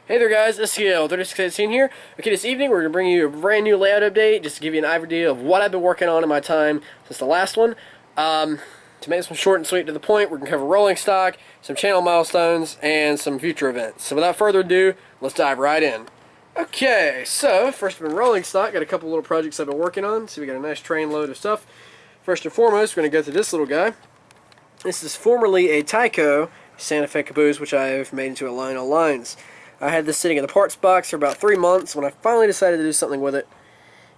Hey there guys, SCL 3618 here. Okay, this evening we're going to bring you a brand new layout update just to give you an idea of what I've been working on in my time since the last one. To make this one short and sweet to the point, we're going to cover rolling stock, some channel milestones, and some future events. So without further ado, let's dive right in. Okay, so first we've been rolling stock, got a couple little projects I've been working on. So we got a nice train load of stuff. First and foremost, we're going to go through this little guy. This is formerly a Tyco Santa Fe caboose, which I've made into a line on lines. I had this sitting in the parts box for about 3 months when I finally decided to do something with it,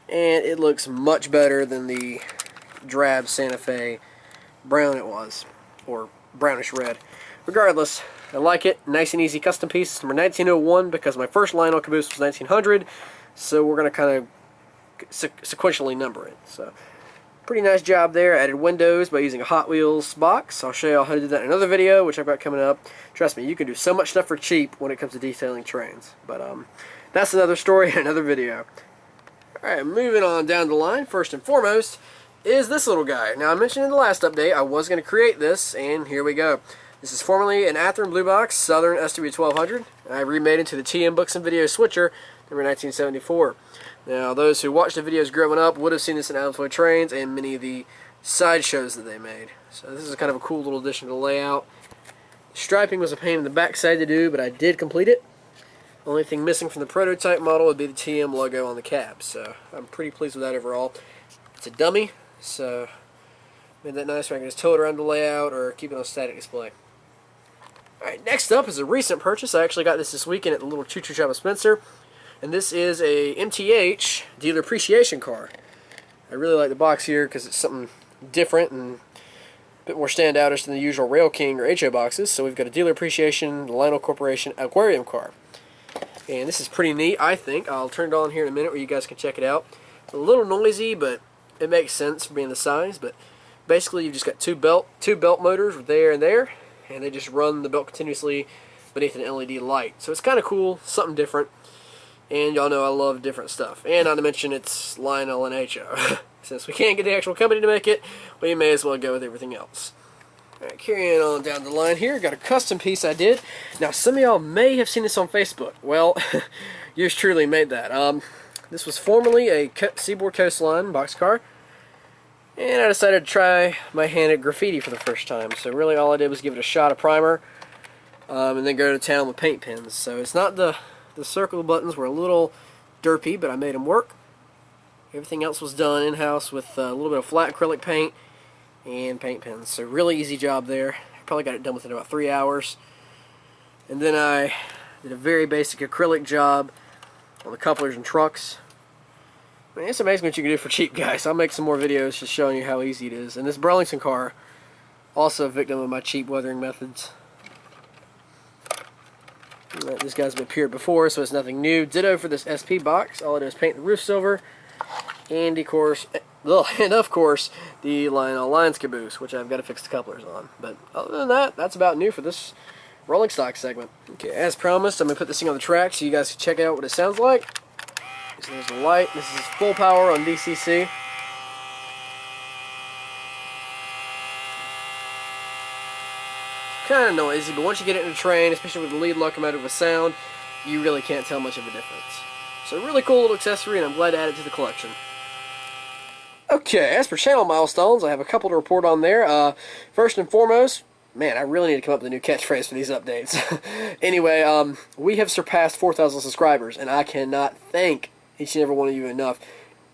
and it looks much better than the drab Santa Fe brown it was, or brownish red. Regardless, I like it. Nice and easy custom piece. Number 1901 because my first Lionel caboose was 1900, so we're going to kind of sequentially number it. So, pretty nice job there. Added windows by using a Hot Wheels box. I'll show you how to do that in another video, which I've got coming up. Trust me, you can do so much stuff for cheap when it comes to detailing trains. But that's another story in another video. Alright, moving on down the line, first and foremost, is this little guy. Now, I mentioned in the last update I was going to create this, and here we go. This is formerly an Athearn Blue Box Southern SW1200. I remade into the TM Books and Video Switcher, number 1974. Now, those who watched the videos growing up would have seen this in Altoid Trains and many of the sideshows that they made. So this is kind of a cool little addition to the layout. Striping was a pain in the backside to do, but I did complete it. Only thing missing from the prototype model would be the TM logo on the cab, so I'm pretty pleased with that overall. It's a dummy, so made that nice where I can just tow it around the layout or keep it on static display. Alright, next up is a recent purchase. I actually got this weekend at the little Choo Choo Shop of Spencer. And this is a MTH dealer appreciation car. I really like the box here because it's something different and a bit more standoutish than the usual Rail King or HO boxes. So we've got a dealer appreciation Lionel Corporation aquarium car. And this is pretty neat, I think. I'll turn it on here in a minute where you guys can check it out. A little noisy, but it makes sense for being the size. But basically you've just got two belt motors there and there. And they just run the belt continuously beneath an LED light. So it's kind of cool, something different. And y'all know I love different stuff. And not to mention it's Lionel and HO. Since we can't get the actual company to make it, we may as well go with everything else. Alright, carrying on down the line here, got a custom piece I did. Now, some of y'all may have seen this on Facebook. Well, yours truly made that. This was formerly a Seaboard Coastline boxcar. And I decided to try my hand at graffiti for the first time. So really all I did was give it a shot of primer. And then go to town with paint pens. So it's not the circle buttons were a little derpy, but I made them work. Everything else was done in-house with a little bit of flat acrylic paint and paint pens. So really easy job there. I probably got it done within about 3 hours. And then I did a very basic acrylic job on the couplers and trucks. I mean, it's amazing what you can do for cheap, guys. I'll make some more videos just showing you how easy it is. And this Burlington car, also a victim of my cheap weathering methods. This guy's been appeared before, so it's nothing new. Ditto for this SP box. All I do is paint the roof silver, and of course, the Lionel Lions caboose, which I've got to fix the couplers on. But other than that, that's about new for this rolling stock segment. Okay, as promised, I'm gonna put this thing on the track so you guys can check out what it sounds like. So there's the light. This is full power on DCC. Kind of noisy, but once you get it in a train, especially with the lead locomotive with sound, you really can't tell much of a difference. So really cool little accessory, and I'm glad to add it to the collection. Okay, as for channel milestones, I have a couple to report on there. First and foremost, man, I really need to come up with a new catchphrase for these updates. Anyway, we have surpassed 4,000 subscribers, and I cannot thank each and every one of you enough.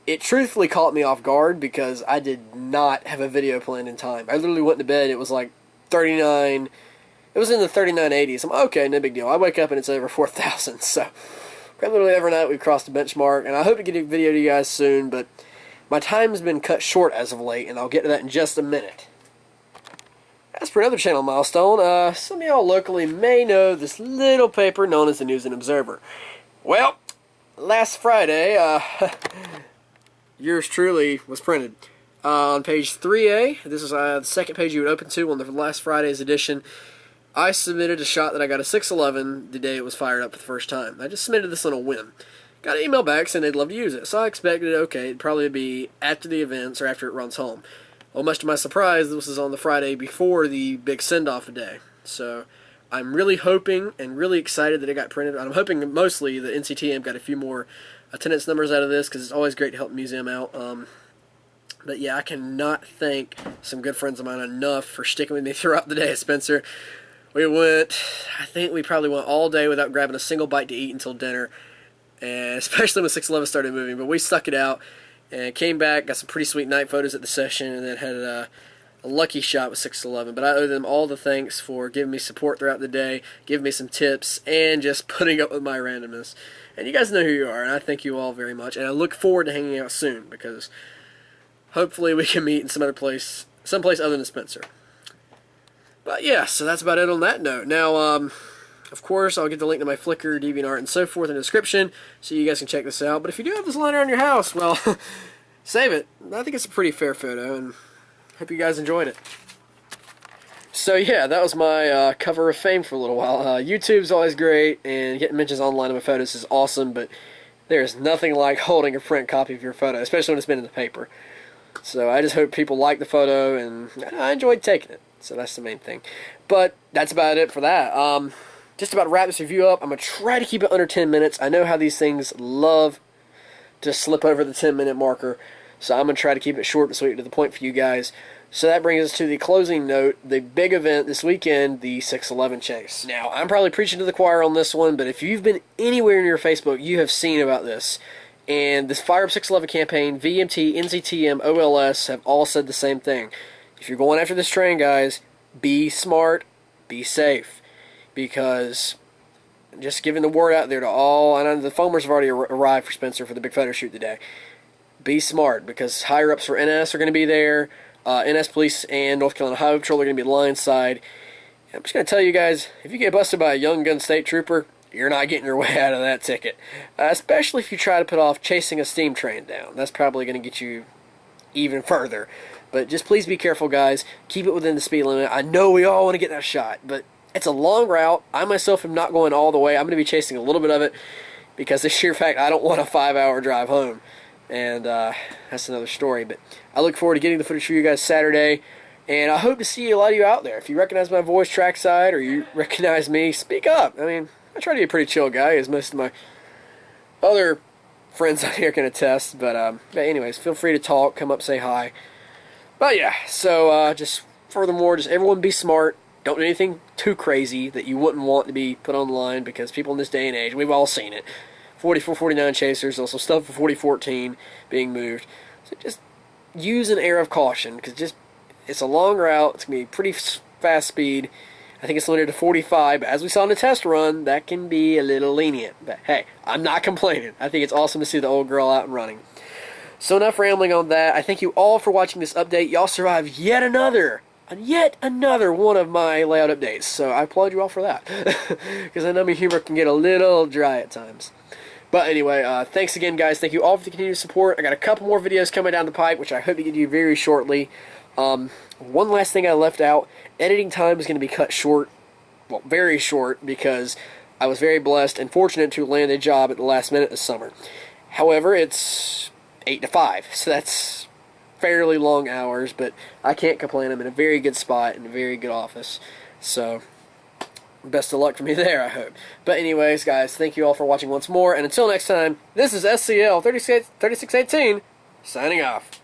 It truthfully caught me off guard because I did not have a video planned in time. I literally went to bed, it was like 39, it was in the 3980s. I'm okay, no big deal. I wake up and it's over 4,000, so quite literally every night we've crossed the benchmark, and I hope to get a video to you guys soon, but my time has been cut short as of late, and I'll get to that in just a minute. As for another channel milestone, some of y'all locally may know this little paper known as the News and Observer. Well, last Friday, yours truly was printed. On page 3A, this is the second page you would open to on the last Friday's edition, I submitted a shot that I got a 611 the day it was fired up for the first time. I just submitted this on a whim. Got an email back saying they'd love to use it, so I expected, okay, it'd probably be after the events or after it runs home. Well, much to my surprise, this was on the Friday before the big send-off day. So I'm really hoping and really excited that it got printed. I'm hoping mostly that NCTM got a few more attendance numbers out of this, because it's always great to help the museum out. But yeah, I cannot thank some good friends of mine enough for sticking with me throughout the day at Spencer. I think we probably went all day without grabbing a single bite to eat until dinner, and especially when 611 started moving. But we stuck it out and came back, got some pretty sweet night photos at the session, and then had a lucky shot with 611. But I owe them all the thanks for giving me support throughout the day, giving me some tips, and just putting up with my randomness. And you guys know who you are, and I thank you all very much. And I look forward to hanging out soon, because hopefully we can meet in someplace other than Spencer. But yeah, so that's about it on that note. Now, of course, I'll get the link to my Flickr, DeviantArt, and so forth in the description, so you guys can check this out. But if you do have this lying around your house, well, save it. I think it's a pretty fair photo, and hope you guys enjoyed it. So yeah, that was my cover of fame for a little while. YouTube's always great, and getting mentions online of my photos is awesome, but there's nothing like holding a print copy of your photo, especially when it's been in the paper. So I just hope people like the photo, and I enjoyed taking it. So that's the main thing. But that's about it for that. Just about to wrap this review up. I'm going to try to keep it under 10 minutes. I know how these things love to slip over the 10-minute marker. So I'm going to try to keep it short and sweet to the point for you guys. So that brings us to the closing note, the big event this weekend, the 611 chase. Now, I'm probably preaching to the choir on this one, but if you've been anywhere in your Facebook, you have seen about this. And this Fire Up 611 campaign, VMT, NCTM, OLS have all said the same thing. If you're going after this train, guys, be smart, be safe, because just giving the word out there to all, and the foamers have already arrived for Spencer for the big photo shoot today. Be smart, because higher-ups for NS are going to be there. NS Police and North Carolina Highway Patrol are going to be line side. And I'm just going to tell you guys, if you get busted by a young gun state trooper, you're not getting your way out of that ticket. Especially if you try to put off chasing a steam train down. That's probably going to get you even further. But just please be careful, guys. Keep it within the speed limit. I know we all want to get that shot, but it's a long route. I myself am not going all the way. I'm going to be chasing a little bit of it, because the sheer fact I don't want a 5-hour drive home. And that's another story. But I look forward to getting the footage for you guys Saturday. And I hope to see a lot of you out there. If you recognize my voice trackside, or you recognize me, speak up. I mean, I try to be a pretty chill guy, as most of my other friends out here can attest. But anyways, feel free to talk, come up, say hi. But yeah, so just furthermore, just everyone be smart. Don't do anything too crazy that you wouldn't want to be put online, because people in this day and age, we've all seen it. 4449 chasers, also stuff for 4014 being moved. So just use an air of caution, because it's a long route. It's going to be pretty fast speed. I think it's limited to 45, but as we saw in the test run, that can be a little lenient. But hey, I'm not complaining. I think it's awesome to see the old girl out and running. So enough rambling on that. I thank you all for watching this update. Y'all survived yet another one of my layout updates. So I applaud you all for that, because I know my humor can get a little dry at times. But anyway, thanks again, guys. Thank you all for the continued support. I got a couple more videos coming down the pipe, which I hope to get to you very shortly. One last thing I left out. Editing time is going to be cut short. Well, very short, because I was very blessed and fortunate to land a job at the last minute this summer. However, it's 8 to 5, so that's fairly long hours, but I can't complain. I'm in a very good spot, in a very good office. So best of luck for me there, I hope. But anyways, guys, thank you all for watching once more, and until next time, this is SCL 3618, signing off.